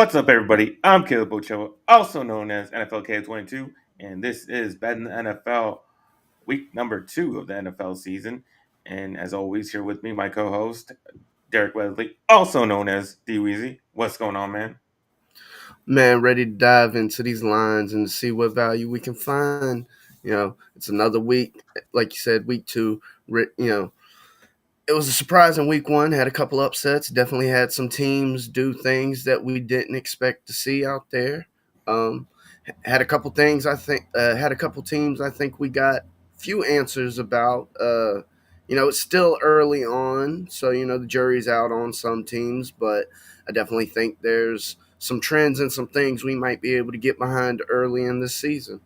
What's up, everybody? I'm Caleb Ochoa, also known as NFL K22, and this is Betting the NFL, week number 2 of the NFL season. And as always, here with me, my co-host Derek Wesley, also known as DWeezy. What's going on, man? Man, ready to dive into these lines and see what value we can find. It's another week, like you said, week 2. It was a surprising week 1. Had a couple upsets. Definitely had some teams do things that we didn't expect to see out there. Um, had a couple things I think. Had a couple teams I think we got few answers about. It's still early on, so the jury's out on some teams, but I definitely think there's some trends and some things we might be able to get behind early in this season.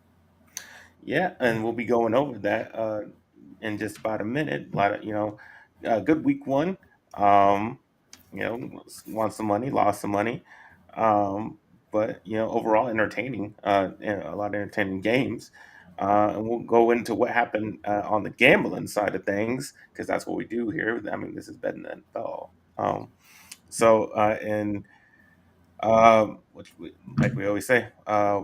Yeah, and we'll be going over that in just about a minute. A lot of good week 1. Um, won some money, lost some money, but overall entertaining. A lot of entertaining games. And we'll go into what happened on the gambling side of things because that's what we do here. I mean, this is betting the NFL. And which like we always say,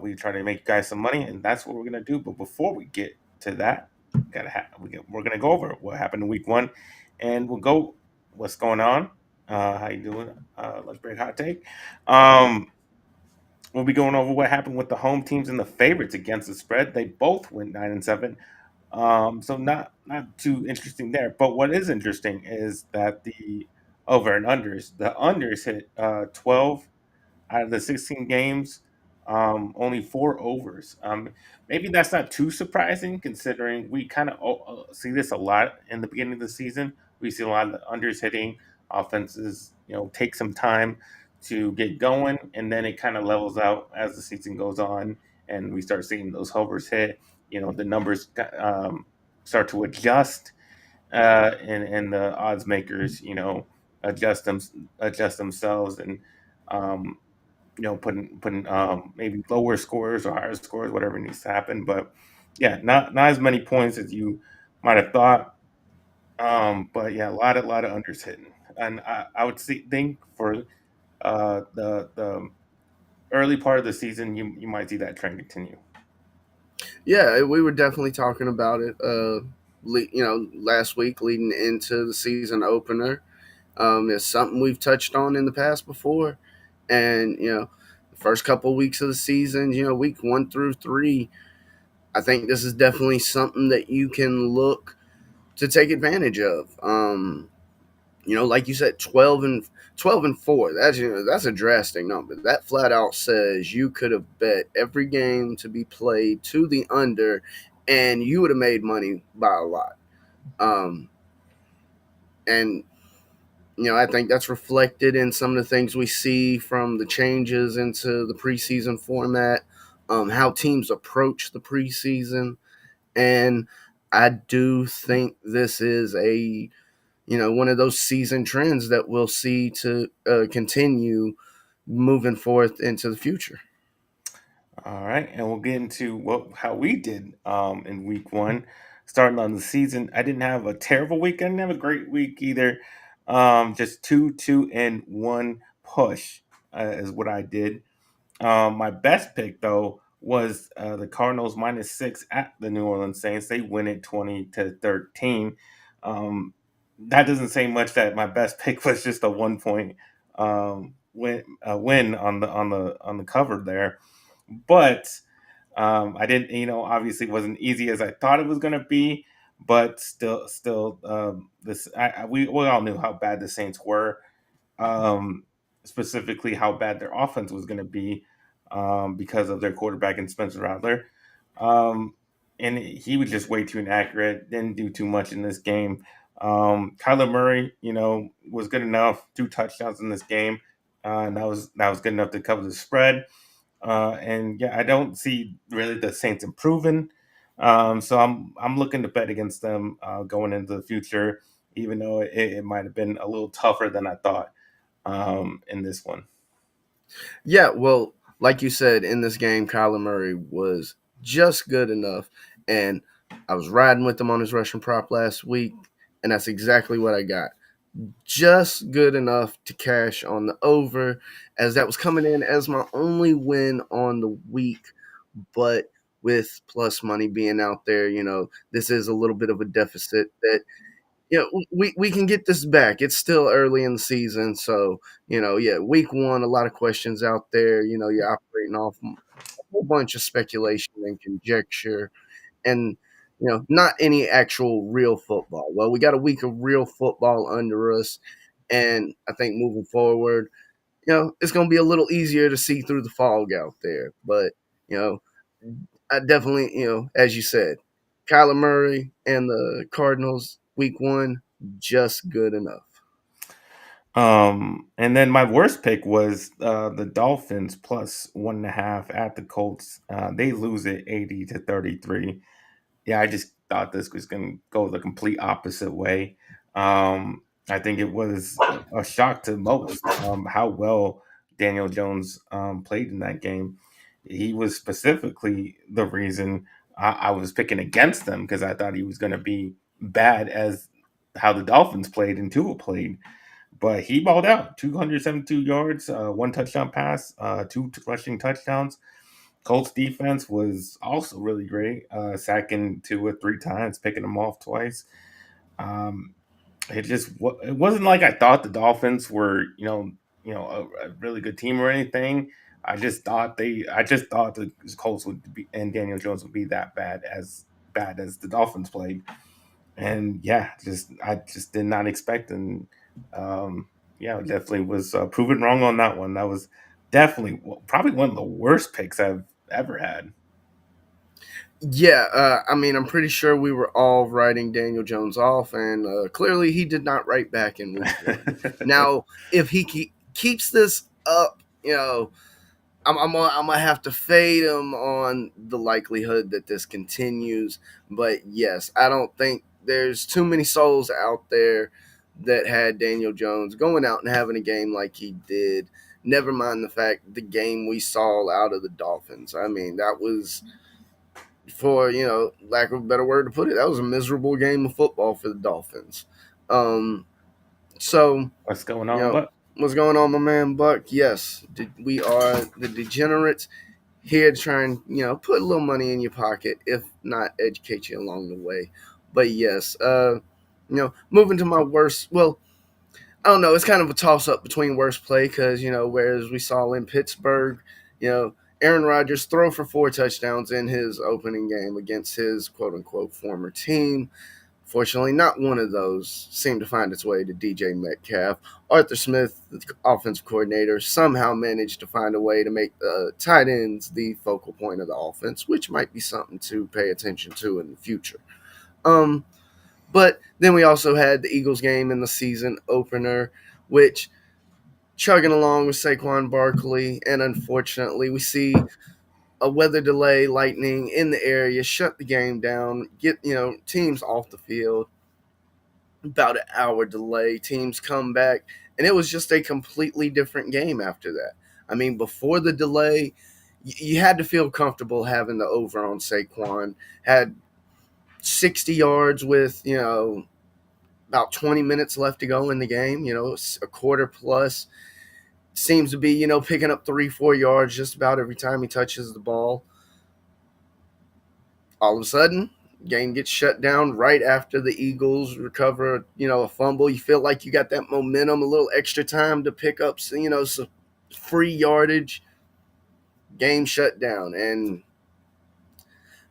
we try to make you guys some money, and that's what we're gonna do. But before we get to that, we're gonna go over what happened in week 1, and we'll go what's going on. How you doing? Let's break hot take. Um, we'll be going over what happened with the home teams and the favorites against the spread. They both went 9-7. So not too interesting there. But what is interesting is that the over and unders, the unders hit 12 out of the 16 games, only 4 overs. Maybe that's not too surprising considering we kind of see this a lot in the beginning of the season. We see a lot of the unders hitting offenses, take some time to get going, and then it kind of levels out as the season goes on, and we start seeing those hovers hit. The numbers start to adjust, and the odds makers, adjust them, adjust themselves, and um, putting maybe lower scores or higher scores, whatever needs to happen. But yeah, not as many points as you might have thought. But yeah, a lot of unders hitting, and I would think for the early part of the season, you might see that trend continue. Yeah, we were definitely talking about it. Last week leading into the season opener. It's something we've touched on in the past before, and the first couple of weeks of the season, week 1 through 3, I think this is definitely something that you can look to take advantage of. Like you said, 12-4. That's a drastic number. That flat out says you could have bet every game to be played to the under, and you would have made money by a lot. Um, and I think that's reflected in some of the things we see from the changes into the preseason format, how teams approach the preseason, and I do think this is one of those season trends that we'll see to continue moving forth into the future. All right, and we'll get into how we did in week 1, starting on the season. I didn't have a terrible week. I didn't have a great week either. Just 2-2-1 push is what I did. My best pick though was the Cardinals -6 at the New Orleans Saints. They win it 20-13. Um, that doesn't say much. That my best pick was just a 1 point win on the cover there, but I didn't. Obviously, it wasn't easy as I thought it was going to be. But still, this we all knew how bad the Saints were, um, specifically how bad their offense was going to be because of their quarterback and Spencer Rattler. Um, and he was just way too inaccurate. Didn't do too much in this game. Kyler Murray, was good enough. 2 touchdowns in this game, and that was good enough to cover the spread. And yeah, I don't see really the Saints improving. So I'm looking to bet against them going into the future, even though it might have been a little tougher than I thought in this one. Yeah, well, like you said, in this game, Kyler Murray was just good enough, and I was riding with him on his rushing prop last week, and that's exactly what I got. just good enough to cash on the over, as that was coming in as my only win on the week. But with plus money being out there, this is a little bit of a deficit that we can get this back. It's still early in the season, so yeah, week one, a lot of questions out there. You're operating off a whole bunch of speculation and conjecture, and not any actual real football. Well, we got a week of real football under us, and I think moving forward, it's going to be a little easier to see through the fog out there. But you know, I definitely, as you said, Kyler Murray and the Cardinals week one, just good enough. And then my worst pick was the Dolphins plus 1.5 at the Colts. They lose it 80-33. Yeah, I just thought this was going to go the complete opposite way. I think it was a shock to most how well Daniel Jones played in that game. He was specifically the reason I was picking against them because I thought he was going to be bad as how the Dolphins played and Tua played. But he balled out 272 yards, one touchdown pass, two rushing touchdowns. Colts defense was also really great, sacking two or three times, picking them off twice. Um, it wasn't like I thought the Dolphins were a really good team or anything. I just thought the Colts would be and Daniel Jones would be that bad as the Dolphins played, and yeah, just I just did not expect, and yeah, definitely was proven wrong on that one. That was definitely probably one of the worst picks I've ever had. Yeah, I mean, I'm pretty sure we were all writing Daniel Jones off, and clearly he did not write back in week one. Now, if he keeps this up, I'm gonna have to fade him on the likelihood that this continues. But yes, I don't think there's too many souls out there that had Daniel Jones going out and having a game like he did. Never mind the fact the game we saw out of the Dolphins. I mean, that was, for lack of a better word to put it, that was a miserable game of football for the Dolphins. Um, so What's going you on, know but what's going on, my man Buck? Yes, we are the degenerates here to try and put a little money in your pocket, if not educate you along the way. But yes, moving to my worst. Well, I don't know. It's kind of a toss up between worst play because whereas we saw in Pittsburgh, you know, Aaron Rodgers throw for 4 touchdowns in his opening game against his quote unquote former team. Fortunately, not one of those seemed to find its way to DJ Metcalf. Arthur Smith, the offensive coordinator, somehow managed to find a way to make the tight ends the focal point of the offense, which might be something to pay attention to in the future. Um, but then we also had the Eagles game in the season opener, which chugging along with Saquon Barkley, and unfortunately, we see a weather delay, lightning in the area, shut the game down, get teams off the field. About an hour delay, teams come back, and it was just a completely different game after that. I mean, before the delay, you had to feel comfortable having the over on Saquon. Had 60 yards with about 20 minutes left to go in the game. A quarter plus. Seems to be picking up 3-4 yards just about every time he touches the ball. All of a sudden, game gets shut down right after the Eagles recover, a fumble. You feel like you got that momentum, a little extra time to pick up, some free yardage. Game shut down. And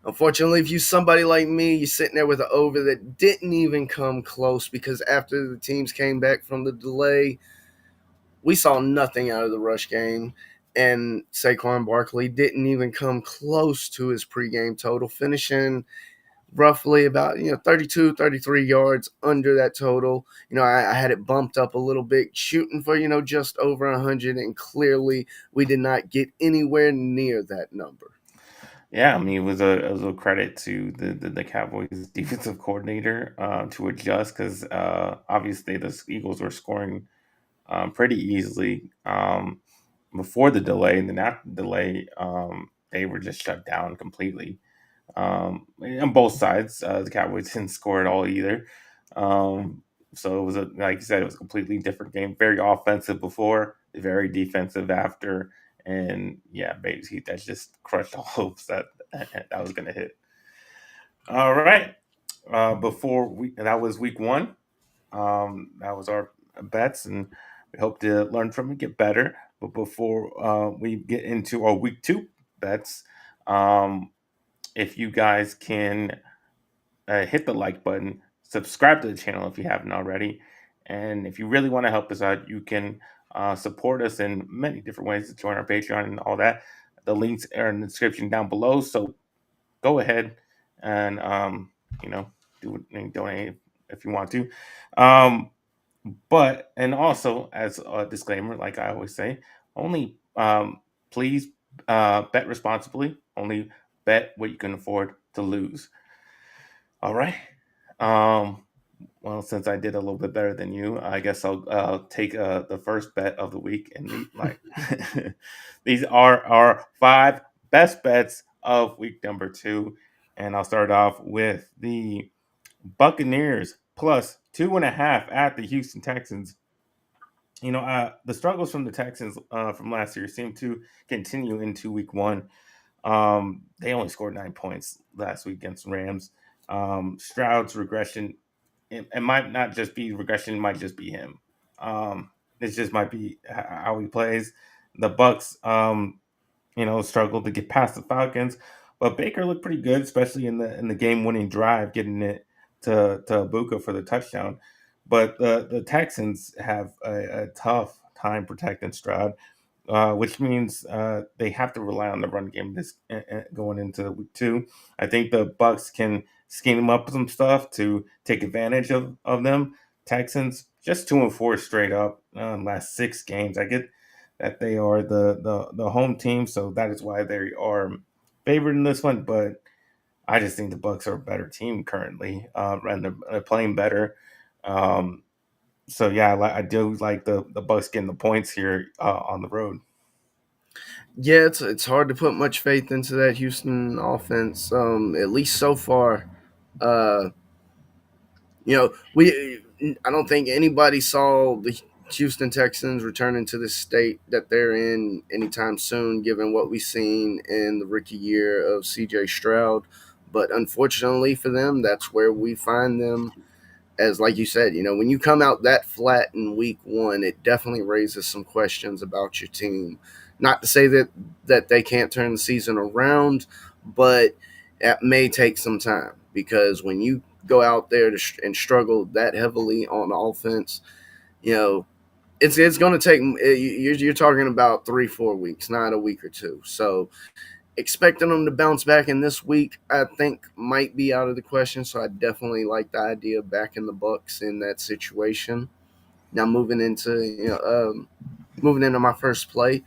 unfortunately, if you somebody like me, you're sitting there with an over that didn't even come close, because after the teams came back from the delay, we saw nothing out of the rush game. And Saquon Barkley didn't even come close to his pregame total, finishing roughly about 32, 33 yards under that total. I had it bumped up a little bit, shooting for just over 100, and clearly we did not get anywhere near that number. yeah, I mean it was a credit to the Cowboys defensive coordinator to adjust because obviously the Eagles were scoring pretty easily before the delay, and then after the delay, they were just shut down completely. On both sides, the Cowboys didn't score at all either. Um, So it was like you said, it was a completely different game. Very offensive before, very defensive after, and yeah, basically that just crushed all hopes that was going to hit. All right, before we that was week one. That was our bets, and we hope to learn from it, get better. But before we get into our week two bets, um, if you guys can hit the like button, subscribe to the channel if you haven't already, and if you really want to help us out, you can support us in many different ways to join our Patreon and all that. The links are in the description down below, so go ahead and you know do it and donate if you want to. Um, but and also as a disclaimer, like I always say, only please bet responsibly. Only bet what you can afford to lose. All right. Um, well, since I did a little bit better than you, I guess I'll take the first bet of the week. And these are our five best bets of week number two. And I'll start off with the Buccaneers plus 2.5 at the Houston Texans. The struggles from the Texans from last year seem to continue into week one. They only scored 9 points last week against the Rams. Stroud's regression, it might not just be regression, it might just be him. It just might be how he plays. The Bucks, struggled to get past the Falcons, but Baker looked pretty good, especially in the game winning drive, getting it to Ibuka for the touchdown. But the Texans have a tough time protecting Stroud, which means they have to rely on the run game this going into week two. I think the Bucks can scheme up some stuff to take advantage of them. Texans just 2-4 straight up last 6 games. I get that they are the home team, so that is why they are favored in this one. But I just think the Bucks are a better team currently, and they're playing better. Um, so yeah, I do like the Bucks getting the points here on the road. Yeah, it's hard to put much faith into that Houston offense. At least so far. Uh, we I don't think anybody saw the Houston Texans returning to the state that they're in anytime soon, given what we've seen in the rookie year of C.J. Stroud. But unfortunately for them, that's where we find them. As like you said, when you come out that flat in week one, it definitely raises some questions about your team. Not to say that they can't turn the season around, but it may take some time because when you go out there and struggle that heavily on offense, you know it's going to take. You're talking about 3-4 weeks, not a week or two. So expecting them to bounce back in this week, I think might be out of the question. So I definitely like the idea of backing the Bucks in that situation. Now moving into my first play,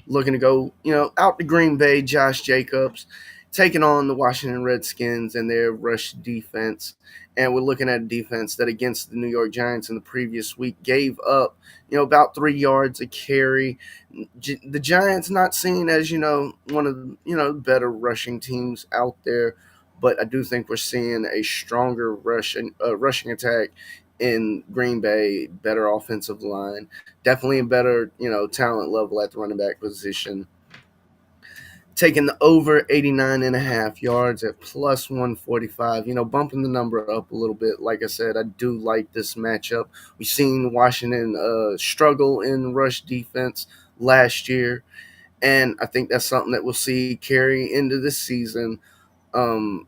looking to go, out to Green Bay, Josh Jacobs, taking on the Washington Redskins and their rush defense. And we're looking at a defense that against the New York Giants in the previous week gave up, about 3 yards a carry. The Giants not seen as, one of the, better rushing teams out there. But I do think we're seeing a stronger rushing attack in Green Bay, better offensive line, definitely a better, talent level at the running back position. Taking the over 89 and a half yards at plus 145, bumping the number up a little bit. Like I said, I do like this matchup. We've seen Washington struggle in rush defense last year, and I think that's something that we'll see carry into this season. Um,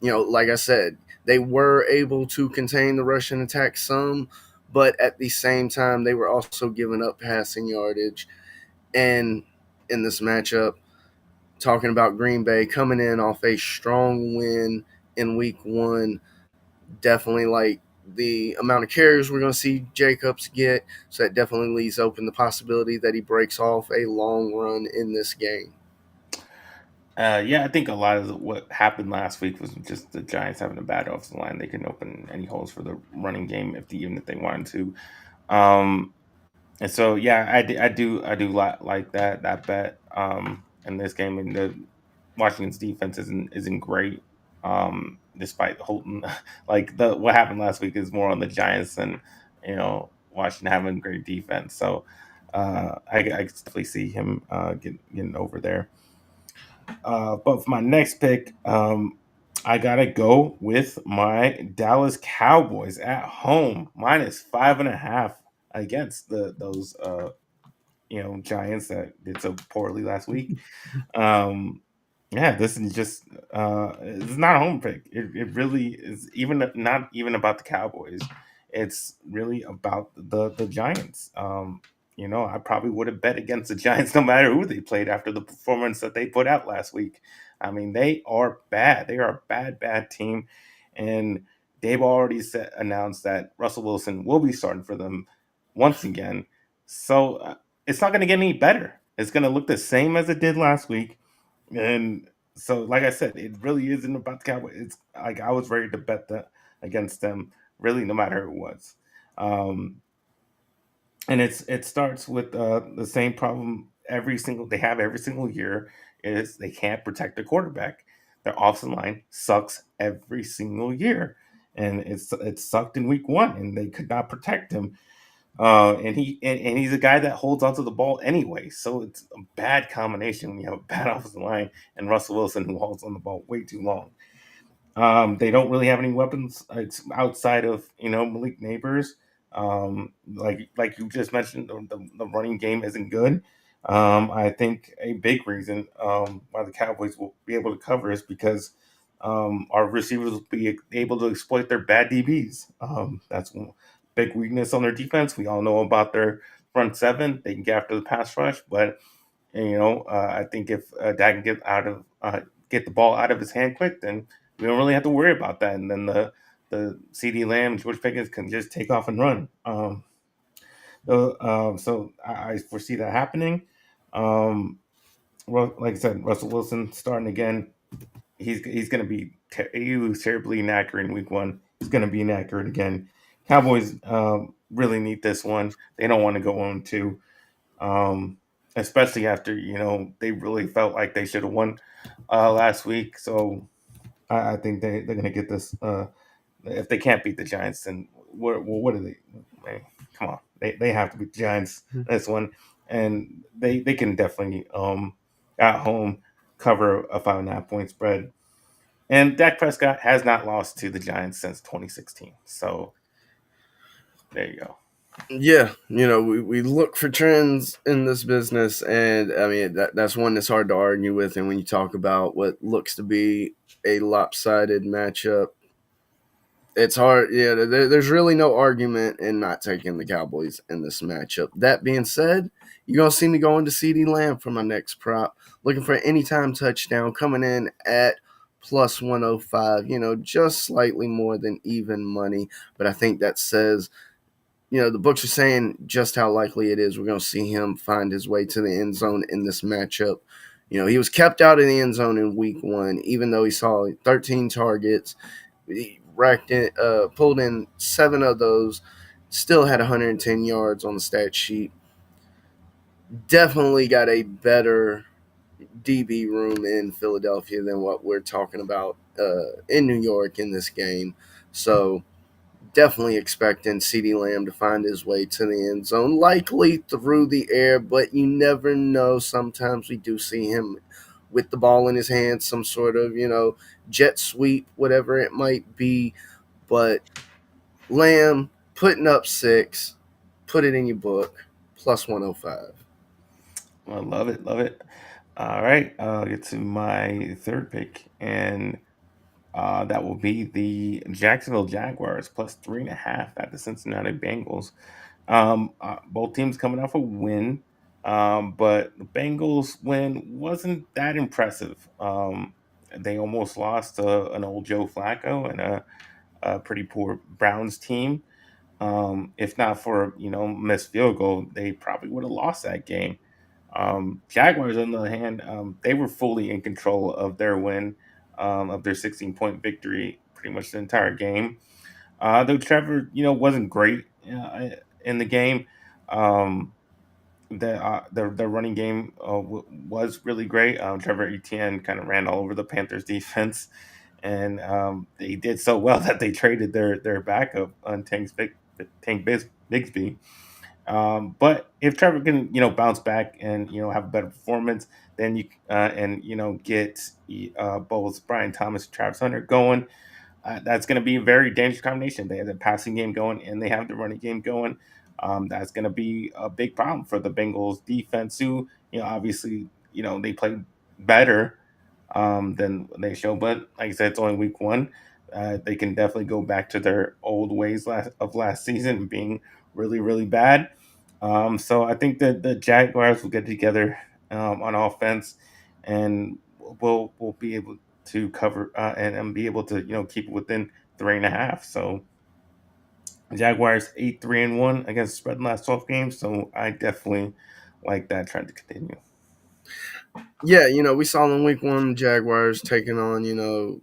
like I said, they were able to contain the Russian attack some, but at the same time, they were also giving up passing yardage. And in this matchup, talking about Green Bay coming in off a strong win in week one, definitely like the amount of carries we're going to see Jacobs get. So that definitely leaves open the possibility that he breaks off a long run in this game. Yeah, I think a lot of what happened last week was just the Giants having a bad offensive line. They couldn't open any holes for the running game even if they wanted to. Um, and so yeah, I do like that bet in this game. And the Washington's defense isn't great. Despite Holton, like the what happened last week is more on the Giants than Washington having great defense. So I could definitely see him getting over there. But for my next pick, I gotta go with my Dallas Cowboys at home minus 5.5 against those Giants that did so poorly last week. Um, yeah, this is just it's not a home pick. It really is even not even about the Cowboys. It's really about the Giants. I probably would have bet against the Giants no matter who they played after the performance that they put out last week. I mean, they are bad. They are a bad, bad team, and they've already announced that Russell Wilson will be starting for them once again. So it's not going to get any better. It's going to look the same as it did last week. And so, like I said, it really isn't about the Cowboys. It's like I was ready to bet that against them, really, no matter who it was. Um, and it starts with the same problem they have every single year is they can't protect their quarterback. Their offensive line sucks every single year, and it sucked in week one, and they could not protect him. And he's a guy that holds onto the ball anyway. So it's a bad combination when you have a bad offensive line and Russell Wilson who holds on the ball way too long. They don't really have any weapons outside of Malik Neighbors. Like you just mentioned, the running game isn't good. I think a big reason why the Cowboys will be able to cover is because our receivers will be able to exploit their bad DBs. That's one big weakness on their defense. We all know about their front seven; they can get after the pass rush, but I think if Dak can get the ball out of his hand quick, then we don't really have to worry about that. And then the CD Lamb, George Pickens can just take off and run. So I foresee that happening. Um, well, like I said, Russell Wilson starting again. He's going to be he was terribly inaccurate in week one. He's going to be inaccurate again. Cowboys really need this one. They don't want to go on two, especially after they really felt like they should have won last week. So I think they're going to get this. If they can't beat the Giants, then what are they? Man, come on, they have to beat the Giants this one, and they can definitely at home cover a 5.5 point spread. And Dak Prescott has not lost to the Giants since 2016. So there you go. Yeah, we look for trends in this business, and I mean that's one that's hard to argue with. And when you talk about what looks to be a lopsided matchup, it's hard. Yeah, there's really no argument in not taking the Cowboys in this matchup. That being said, you're gonna see me going to CD Lamb for my next prop, looking for an anytime touchdown coming in at plus 105. Just slightly more than even money, but I think that says the books are saying just how likely it is we're going to see him find his way to the end zone in this matchup. He was kept out of the end zone in week one, even though he saw 13 targets. He pulled in 7 of those, still had 110 yards on the stat sheet. Definitely got a better DB room in Philadelphia than what we're talking about in New York in this game. So definitely expecting CeeDee Lamb to find his way to the end zone, likely through the air, but you never know. Sometimes we do see him with the ball in his hand, some sort of, jet sweep, whatever it might be. But Lamb putting up 6, put it in your book, plus 105. I love it, love it. All right, I'll get to my third pick, and that will be the Jacksonville Jaguars plus 3.5 at the Cincinnati Bengals. Both teams coming off a win, but the Bengals win wasn't that impressive. They almost lost to an old Joe Flacco and a pretty poor Browns team. If not for missed field goal, they probably would have lost that game. Jaguars, on the other hand, they were fully in control of their win, of their 16-point victory, pretty much the entire game. Though Trevor, wasn't great in the game. Um, the running game was really great. Trevor Etienne kind of ran all over the Panthers defense, and they did so well that they traded their backup on Bigsby. But if Trevor can, bounce back and have a better performance, then get both Brian Thomas and Travis Hunter going. That's going to be a very dangerous combination. They have the passing game going and they have the running game going. That's going to be a big problem for the Bengals defense, who, obviously, they play better than they show. But like I said, it's only week one. They can definitely go back to their old ways of last season being really, really bad. So I think that the Jaguars will get together on offense, and we'll be able to cover and be able to keep it within 3.5. So Jaguars 8-3-1 against spread in the last 12 games. So I definitely like that trend to continue. Yeah, we saw in week one Jaguars taking on,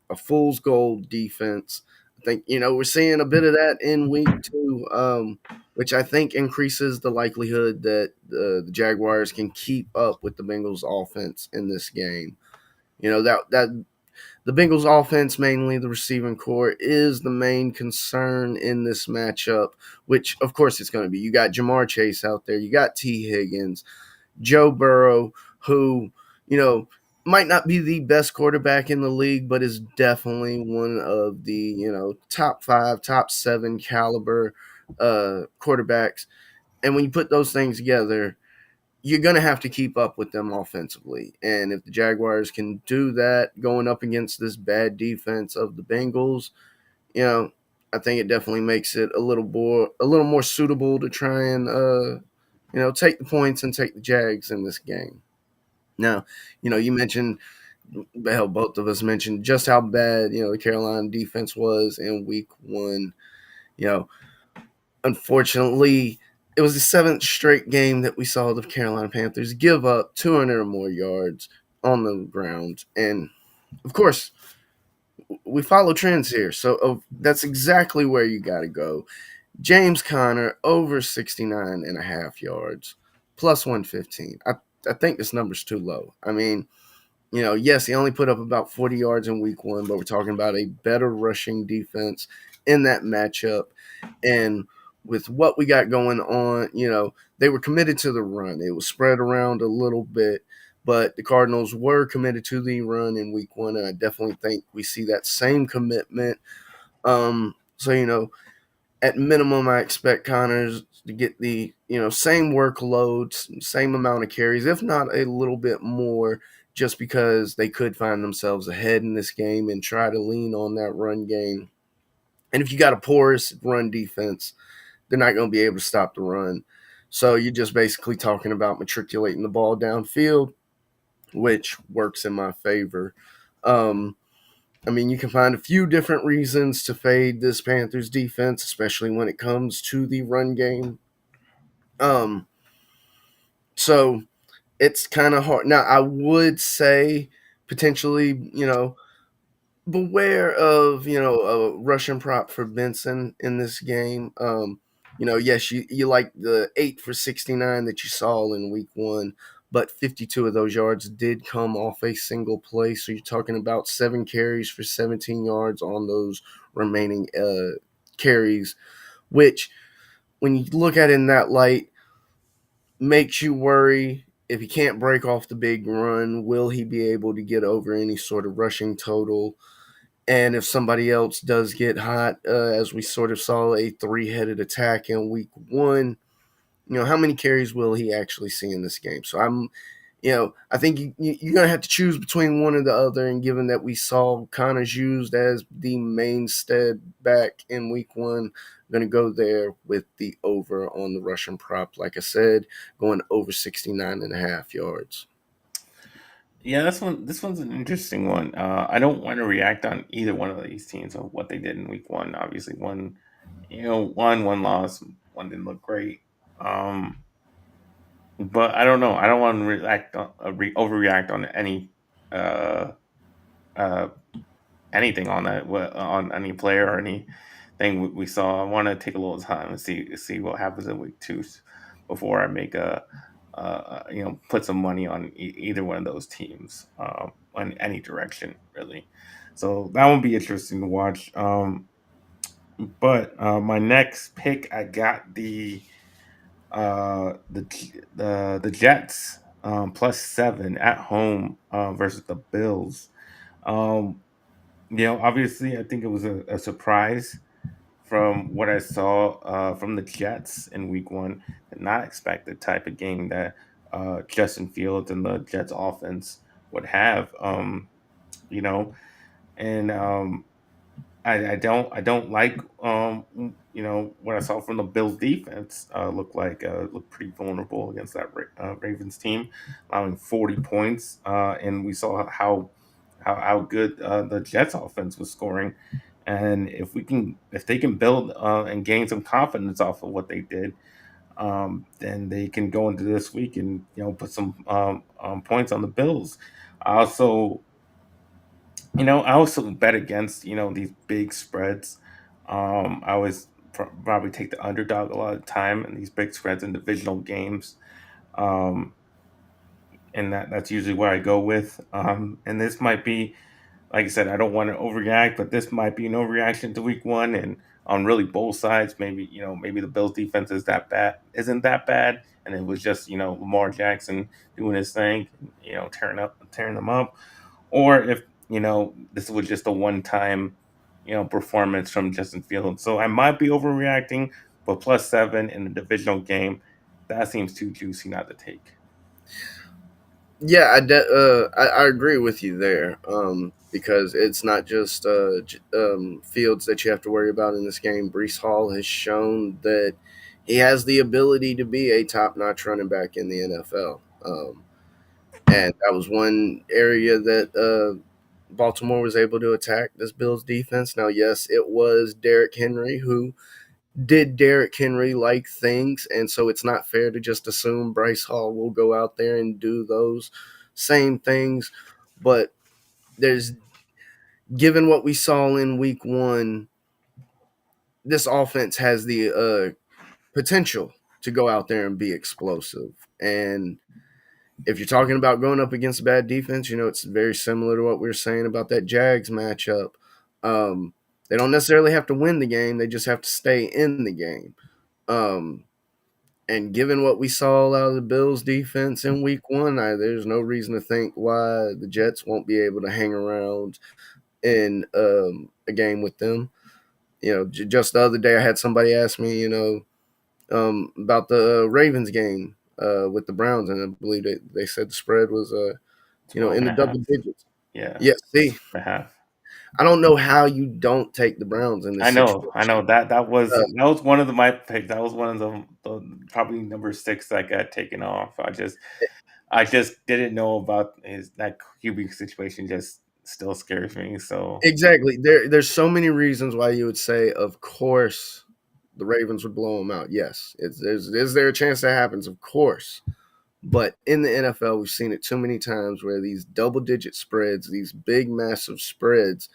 a fool's gold defense. I think, we're seeing a bit of that in week two, which I think increases the likelihood that the Jaguars can keep up with the Bengals offense in this game. That the Bengals offense, mainly the receiving core, is the main concern in this matchup, which of course it's going to be. You got Jamar Chase out there, you got T. Higgins, Joe Burrow, who, you know, might not be the best quarterback in the league, but is definitely one of the, top five, top seven caliber quarterbacks. And when you put those things together, you're going to have to keep up with them offensively. And if the Jaguars can do that going up against this bad defense of the Bengals, you know, I think it definitely makes it a little more suitable to try and take the points and take the Jags in this game. Now, you mentioned, hell, both of us mentioned just how bad the Carolina defense was in Week 1. You know, Unfortunately, it was the seventh straight game that we saw the Carolina Panthers give up 200 or more yards on the ground, and of course, we follow trends here, so that's exactly where you got to go. James Conner over 69 and a half yards, plus 115. I think this number's too low. I mean, yes, he only put up about 40 yards in week one, but we're talking about a better rushing defense in that matchup. And with what we got going on, they were committed to the run. It was spread around a little bit, but the Cardinals were committed to the run in week one. And I definitely think we see that same commitment. So, at minimum, I expect Connors to get the same workloads, same amount of carries, if not a little bit more, just because they could find themselves ahead in this game and try to lean on that run game. And if you got a porous run defense, they're not going to be able to stop the run. So you're just basically talking about matriculating the ball downfield, which works in my favor. Um, I mean, you can find a few different reasons to fade this Panthers defense, especially when it comes to the run game. Um, so it's kind of hard. Now, I would say potentially, beware of a Russian prop for Benson in this game. Yes, you like the 8 for 69 that you saw in week one, but 52 of those yards did come off a single play. So you're talking about 7 carries for 17 yards on those remaining carries, which when you look at it in that light, makes you worry. If he can't break off the big run, will he be able to get over any sort of rushing total? And if somebody else does get hot, as we sort of saw a three-headed attack in week one, how many carries will he actually see in this game? So I think you're going to have to choose between one or the other. And given that we saw Connors used as the mainstay back in week one, I'm going to go there with the over on the Russian prop. Like I said, going over 69 and a half yards. Yeah, this one's an interesting one. I don't want to react on either one of these teams of what they did in week one. Obviously, one loss, one didn't look great. But I don't know. I don't want to overreact on uh, uh, anything on on any player or anything we saw. I want to take a little time and see what happens in week two before I make put some money on either one of those teams on any direction really. So that would be interesting to watch. But my next pick, I got the Jets +7 at home versus the Bills. Um, obviously, I think it was a surprise from what I saw from the Jets in Week One. Did not expect the type of game that Justin Fields and the Jets offense would have. You know, and I don't like what I saw from the Bills defense. Looked pretty vulnerable against that Ravens team, allowing 40 points. And we saw how good the Jets offense was scoring. And if they can build and gain some confidence off of what they did, then they can go into this week and put some points on the Bills. I also I also bet against these big spreads. I always probably take the underdog a lot of the time in these big spreads in divisional games, um, and that's usually where I go with. And this might be, like I said, I don't want to overreact, but this might be an overreaction to Week One, and on really both sides. Maybe the Bills defense isn't that bad, and it was just Lamar Jackson doing his thing, tearing them up, or if this was just a one-time performance from Justin Fields. So I might be overreacting, but +7 in the divisional game, that seems too juicy not to take. Yeah, I agree with you there. Because it's not just Fields that you have to worry about in this game. Brees Hall has shown that he has the ability to be a top-notch running back in the NFL. And that was one area that Baltimore was able to attack this Bills defense. Now, yes, it was Derrick Henry who did Derrick Henry like things, and so it's not fair to just assume Bryce Hall will go out there and do those same things. But there's given what we saw in Week One, this offense has the potential to go out there and be explosive. And if you're talking about going up against a bad defense, it's very similar to what we were saying about that Jags matchup. They don't necessarily have to win the game; they just have to stay in the game. Um, And given what we saw out of the Bills defense in week one, there's no reason to think why the Jets won't be able to hang around in a game with them. Just the other day, I had somebody ask me, about the Ravens game with the Browns, and I believe they said the spread was, 12 in and the a double half. digits. Yeah, Yeah, see, 12.5. I don't know how you don't take the Browns in this I know situation. that was one of my picks. That was one of the probably number six that got taken off. I just didn't know about that QB situation. Just still scares me. So Exactly. There's so many reasons why you would say, of course, the Ravens would blow them out. Yes, is there a chance that happens? Of course. But in the NFL, we've seen it too many times where these double-digit spreads, these big, massive spreads,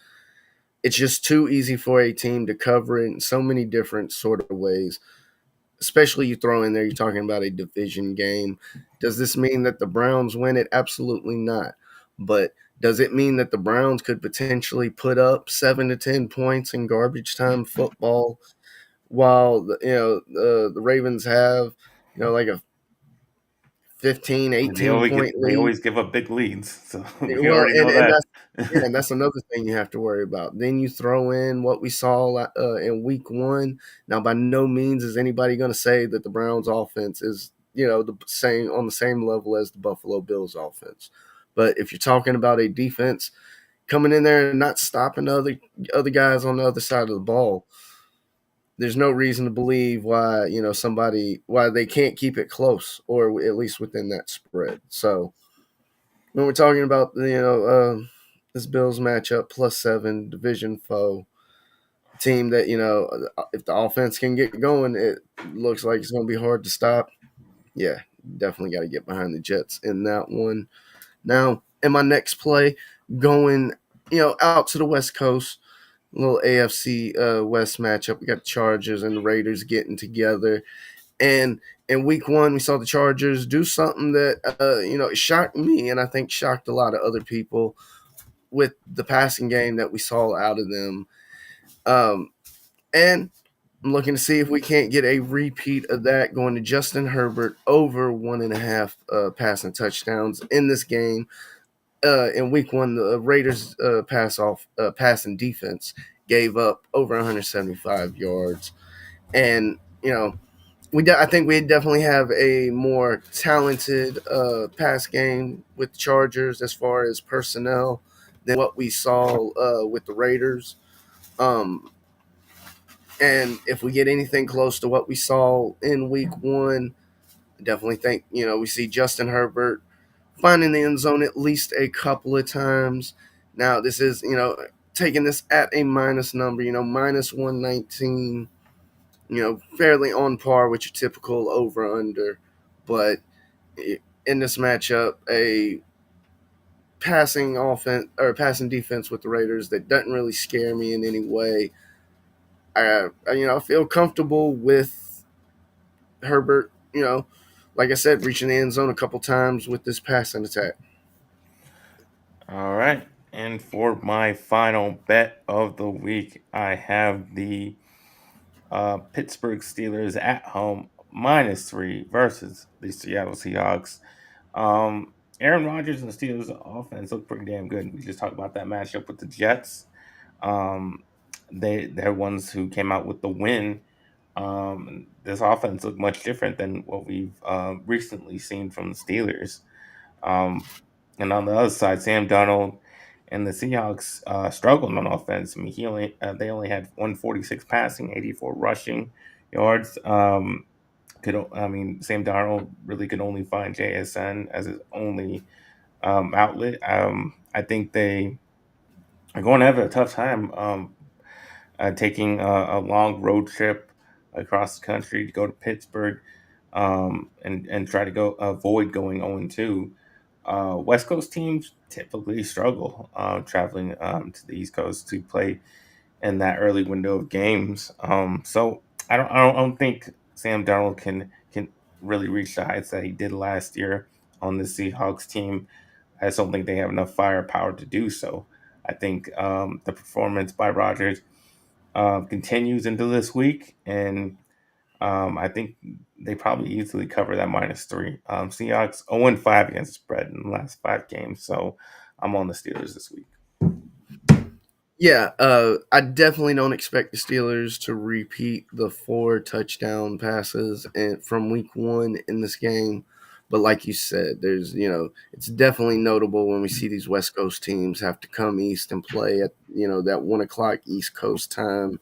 it's just too easy for a team to cover it in so many different sort of ways. Especially you throw in there, you're talking about a division game. Does this mean that the Browns win it? Absolutely not. But does it mean that the Browns could potentially put up 7 to 10 points in garbage time football while the Ravens have like a 15, I mean, they 18 always point they lead? always give up big leads. So we Well, already and know and that. that's yeah, and that's another thing you have to worry about. Then you throw in what we saw in week one. Now, by no means is anybody going to say that the Browns' offense is the same on the same level as the Buffalo Bills' offense. But if you're talking about a defense coming in there and not stopping the other guys on the other side of the ball, there's no reason to believe why why they can't keep it close or at least within that spread. So when we're talking about this Bills matchup +7 division foe team that if the offense can get going, it looks like it's going to be hard to stop. Yeah, definitely got to get behind the Jets in that one. Now, in my next play, going out to the West Coast, a little AFC West matchup. We got the Chargers and the Raiders getting together. And in week one, we saw the Chargers do something that, shocked me and I think shocked a lot of other people. with the passing game that we saw out of them. Um, and I'm looking to see if we can't get a repeat of that, going to Justin Herbert over 1.5 passing touchdowns in this game. In week one, the Raiders passing defense gave up over 175 yards. And, I think we definitely have a more talented pass game with the Chargers as far as personnel than what we saw with the Raiders. Um, and if we get anything close to what we saw in week one, I definitely think, we see Justin Herbert finding the end zone at least a couple of times. Now, this is, taking this at a minus number, minus 119, fairly on par with your typical over under. But in this matchup, a passing offense or passing defense with the Raiders that doesn't really scare me in any way. I feel comfortable with Herbert, like I said, reaching the end zone a couple times with this passing attack. All right. And for my final bet of the week, I have the Pittsburgh Steelers at home -3 versus the Seattle Seahawks. Aaron Rodgers and the Steelers offense look pretty damn good. We just talked about that matchup with the Jets. Um, they're ones who came out with the win. This offense looked much different than what we've recently seen from the Steelers. Um, and on the other side, Sam Darnold and the Seahawks struggled on offense. I mean, they only had 146 passing, 84 rushing yards. Sam Darnold really could only find JSN as his only outlet. I think they are going to have a tough time taking a long road trip across the country to go to Pittsburgh and try to go avoid going 0-2. West Coast teams typically struggle traveling to the East Coast to play in that early window of games. So I don't think Sam Darnold can really reach the heights that he did last year on the Seahawks team. I just don't think they have enough firepower to do so. I think the performance by Rodgers continues into this week, and I think they probably easily cover that -3. Seahawks 0-5 against the spread in the last 5 games, so I'm on the Steelers this week. Yeah, I definitely don't expect the Steelers to repeat the 4 touchdown passes from week one in this game. But like you said, it's definitely notable when we see these West Coast teams have to come east and play at, that 1 o'clock East Coast time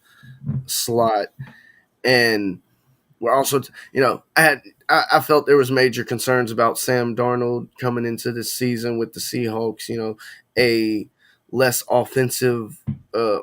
slot. And we're also, I felt there was major concerns about Sam Darnold coming into this season with the Seahawks. A less offensive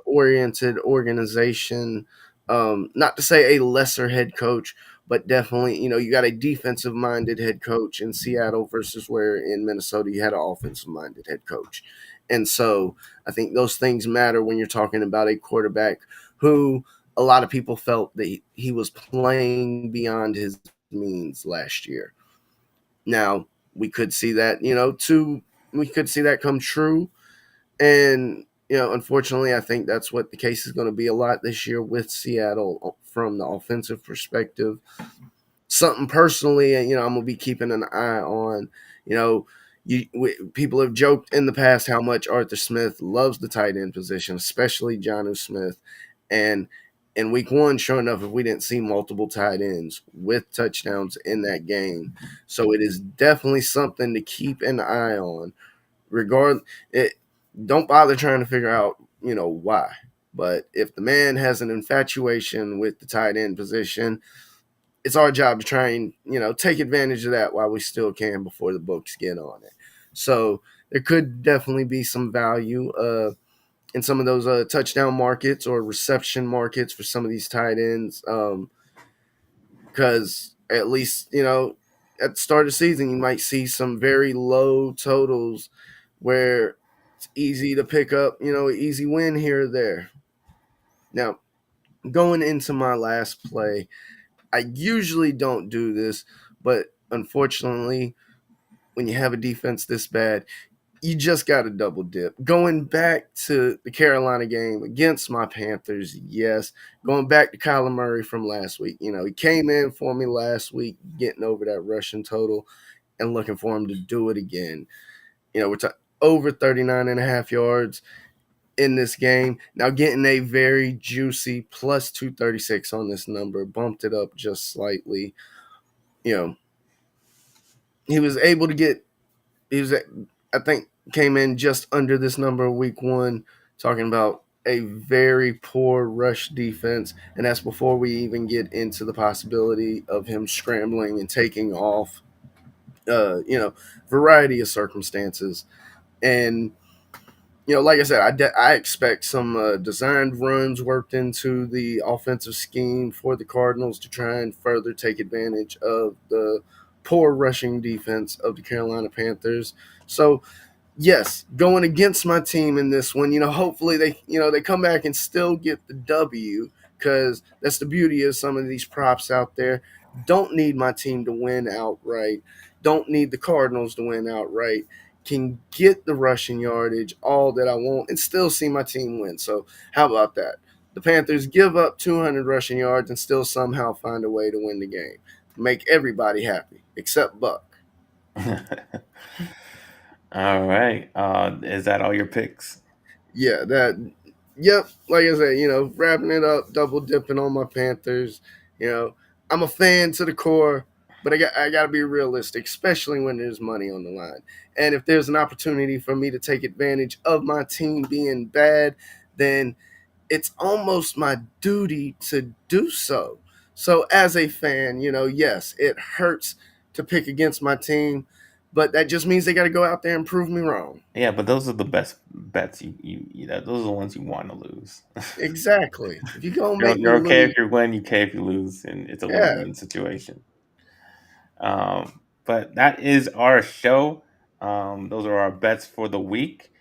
oriented organization. Not to say a lesser head coach, but definitely, you got a defensive minded head coach in Seattle versus where in Minnesota you had an offensive minded head coach. And so I think those things matter when you're talking about a quarterback who a lot of people felt that he was playing beyond his means last year. Now, we could see that, we could see that come true. And, unfortunately, I think that's what the case is going to be a lot this year with Seattle from the offensive perspective. Something personally, I'm going to be keeping an eye on. You know, people have joked in the past how much Arthur Smith loves the tight end position, especially Jonnu Smith. And in week one, sure enough, if we didn't see multiple tight ends with touchdowns in that game. So it is definitely something to keep an eye on. It don't bother trying to figure out, why. But if the man has an infatuation with the tight end position, it's our job to try and, take advantage of that while we still can before the books get on it. So there could definitely be some value in some of those touchdown markets or reception markets for some of these tight ends. Because at least, at the start of the season, you might see some very low totals where it's easy to pick up, easy win here or there. Now, going into my last play, I usually don't do this, but unfortunately, when you have a defense this bad, you just got to double dip. Going back to the Carolina game against my Panthers, yes. Going back to Kyler Murray from last week, he came in for me last week, getting over that rushing total and looking for him to do it again. We're over 39 and a half yards in this game. Now getting a very juicy plus 236 on this number, bumped it up just slightly. You know, he was able to get, he was, I think, came in just under this number week one, talking about a very poor rush defense. And that's before we even get into the possibility of him scrambling and taking off, variety of circumstances. And like I said, I expect some designed runs worked into the offensive scheme for the Cardinals to try and further take advantage of the poor rushing defense of the Carolina Panthers. So yes, going against my team in this one, hopefully they come back and still get the W, because that's the beauty of some of these props out there. Don't need my team to win outright. Don't need the Cardinals to win outright. Can get the rushing yardage, all that I want, and still see my team win. So how about that? The Panthers give up 200 rushing yards and still somehow find a way to win the game. Make everybody happy except Buck. All right. Is that all your picks? Yeah, that. Yep, like I said, wrapping it up, double dipping on my Panthers. You know, I'm a fan to the core, but I got to be realistic, especially when there's money on the line. And if there's an opportunity for me to take advantage of my team being bad, then it's almost my duty to do so. So as a fan, yes, it hurts to pick against my team, but that just means they got to go out there and prove me wrong. Yeah, but those are the best bets. Those are the ones you want to lose. Exactly. If you're gonna you're, make me you're okay if lose, you win. You okay if you lose, and it's a yeah. win-win situation. But that is our show. Those are our bets for the week.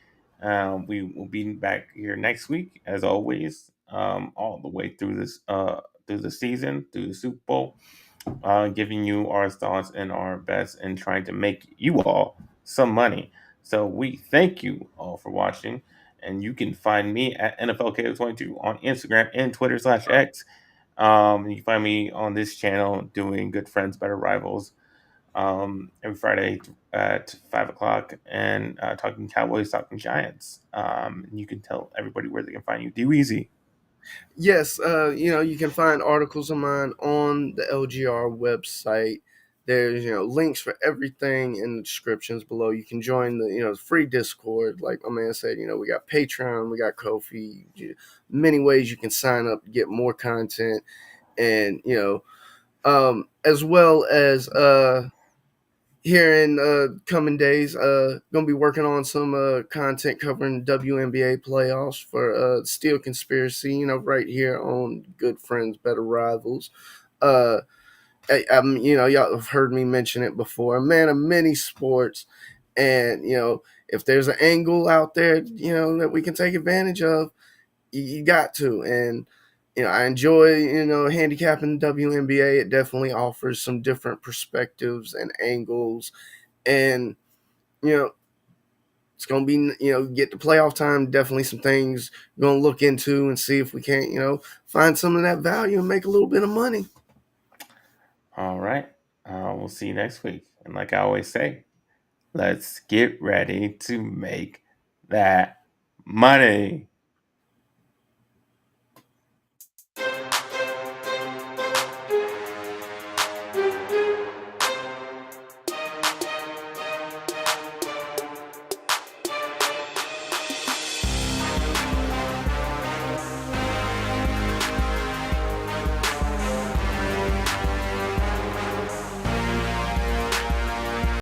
We will be back here next week, as always, all the way through the season, through the Super Bowl, giving you our thoughts and our bets and trying to make you all some money. So we thank you all for watching, and you can find me at NFLK22 on Instagram and Twitter/X. You can find me on this channel doing Good Friends, Better Rivals every Friday at 5 o'clock and talking Cowboys, talking Giants. You can tell everybody where they can find you. DWeezy. Yes, you can find articles of mine on the LGR website. There's links for everything in the descriptions below. You can join the free Discord, like my man said. We got Patreon, we got Ko-fi, many ways you can sign up to get more content, and as well as here in coming days, gonna be working on some content covering WNBA playoffs for Steel Conspiracy, right here on Good Friends, Better Rivals. uh y'all have heard me mention it before. A man of many sports, and if there's an angle out there that we can take advantage of, you got to. And I enjoy handicapping WNBA. It definitely offers some different perspectives and angles, and you know it's gonna be get to playoff time. Definitely some things we're gonna look into and see if we can't find some of that value and make a little bit of money. All right. We'll see you next week. And like I always say, let's get ready to make that money.